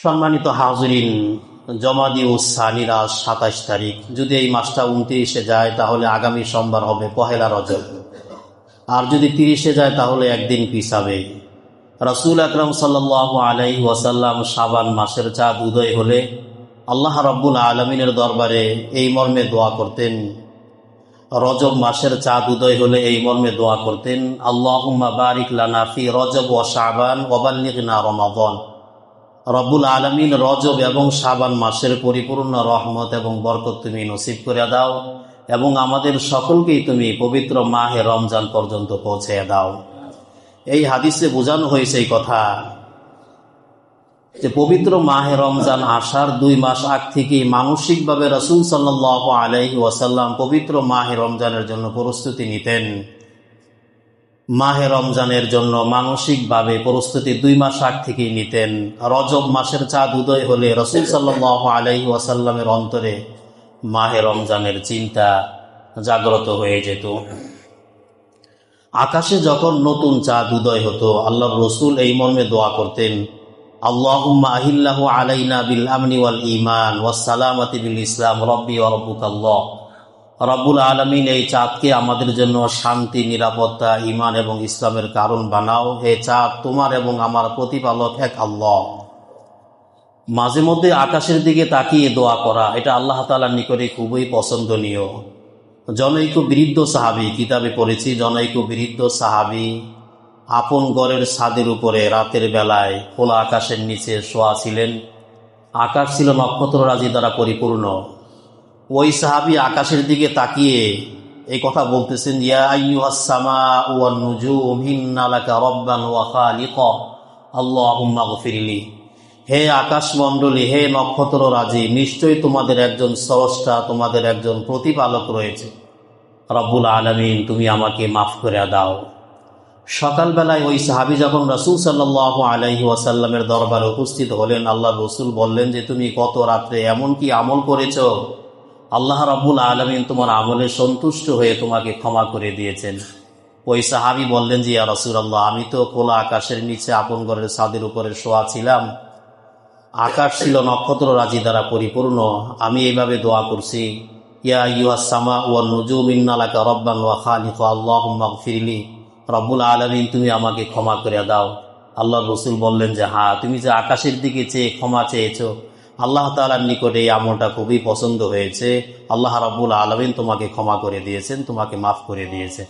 সম্মানিত হাজিরিন, জমাদিউস সানিরা 27 তারিখ। যদি এই মাসটা 29-এ যায় তাহলে আগামী সোমবার হবে পহেলা রজব, আর যদি 30-এ যায় তাহলে একদিন পিছাবে। রাসূল আকরাম সাল্লাল্লাহু আলাইহি ওয়াসাল্লাম শাবান মাসের চাঁদ উদয় হলে আল্লাহ রাব্বুল আলামিনের দরবারে এই মর্মে দোয়া করতেন। রজব মাসের চাঁদ উদয় হলে এই মর্মে দোয়া করতেন, আল্লাহুম্মা বারিক লানা ফি রজব ওয়া শাবান ওয়া বাল্লিগনা রমাদান। রব্বুল আলামিন রজব এবং শাবান মাসের পরিপূর্ণ রহমত এবং বরকত তুমি নসিব করে দাও এবং আমাদের সকলকেই তুমি পবিত্র মাহে রমজান পর্যন্ত পৌঁছে দাও। এই হাদিসে বোঝানো হয়েছে এই কথা যে পবিত্র মাহে রমজান আসার 2 মাস আগ থেকেই মানসিকভাবে রাসূল সাল্লাল্লাহু আলাইহি ওয়াসাল্লাম পবিত্র মাহে রমজানের জন্য প্রস্তুতি নিতেন। মাহে রমজানের জন্য মানসিকভাবে প্রস্তুতি 2 মাস আগ থেকেই নিতেন। রজব মাসের চাঁদ উদয় হলে রাসূল সাল্লাল্লাহু আলাইহি ওয়াসাল্লামের অন্তরে মাহে রমজানের চিন্তা জাগ্রত হয়ে যেত। আকাশে যখন নতুন চাঁদ উদয় হতো আল্লাহর রাসূল এই মর্মে দোয়া করতেন, আল্লাহুম্মা আহিল্লাহু আলাইনা বিল আমনি ওয়াল ঈমান ওয়াস সালামাতি বিল ইসলাম রব্বি ওয়া রাব্বুকাল্লাহ। রব্বুল আলামিন এই চাঁদকে আমাদের জন্য শান্তি, নিরাপত্তা, ঈমান এবং ইসলামের কারণ বানাও। হে চাঁদ, তোমার এবং আমার প্রতিপালক এক আল্লাহ। মাঝে মধ্যে আকাশের দিকে তাকিয়ে দোয়া করা এটা আল্লাহ তাআলার নিকটে খুবই পছন্দনীয়। জনৈক বৃদ্ধ সাহাবী, কিতাবে পড়েছি, জনৈক বৃদ্ধ সাহাবী আপন ঘরের ছাদের উপরে রাতের বেলায় খোলা আকাশের নিচে শোয়া ছিলেন। আকাশ ছিল নক্ষত্ররাজি দ্বারা পরিপূর্ণ। ওই সাহাবী আকাশের দিকে তাকিয়ে এই কথা বলতেছেন, ইয়া আইয়ুহাস সামাউ ওয়ান নুজুম ইন্না লাকা রাব্বান ওয়া খালিকা আল্লাহুম্মা গফিরলি। হে আকাশমণ্ডলী, হে নক্ষত্ররাজি, নিশ্চয়ই তোমাদের একজন স্রষ্টা, তোমাদের একজন প্রতিপালক রয়েছে। রব্বুল আলামিন, তুমি আমাকে মাফ করে দাও। সকালবেলায় ওই সাহাবী যখন রাসূল সাল্লাল্লাহু আলাইহি ওয়াসাল্লামের দরবারে উপস্থিত হলেন, আল্লাহর রাসূল বললেন যে তুমি গত রাত্রে এমন কি আমল করেছো, আল্লাহ রাব্বুল আলামিন তোমার আমলে সন্তুষ্ট হয়ে তোমাকে ক্ষমা করে দিয়েছেন। ওই সাহাবী বললেন যে ইয়া রাসূলুল্লাহ, আমি তো খোলা আকাশের নিচে আপন ঘরের ছাদের উপরে শোয়া ছিলাম। আকাশ ছিল নক্ষত্ররাজি দ্বারা পরিপূর্ণ। আমি এইভাবে দোয়া করছি, ইয়া আইয়ুহাস সামাউ ওয়ান নুজুম ইন্না লাকা রাব্বান ওয়া খালিকা আল্লাহুম্মা গফিরলি। রব্বুল আলামিন, তুমি আমাকে ক্ষমা করে দাও। আল্লাহর রাসূল বললেন যে হ্যাঁ, তুমি যে আকাশের দিকে চেয়ে ক্ষমা চেয়েছো, আল্লাহ তাআলার নিকটে এই আমলটা খুবই পছন্দ হয়েছে। আল্লাহ রাব্বুল আলামিন তোমাকে ক্ষমা করে দিয়েছেন, তোমাকে মাফ করে দিয়েছে।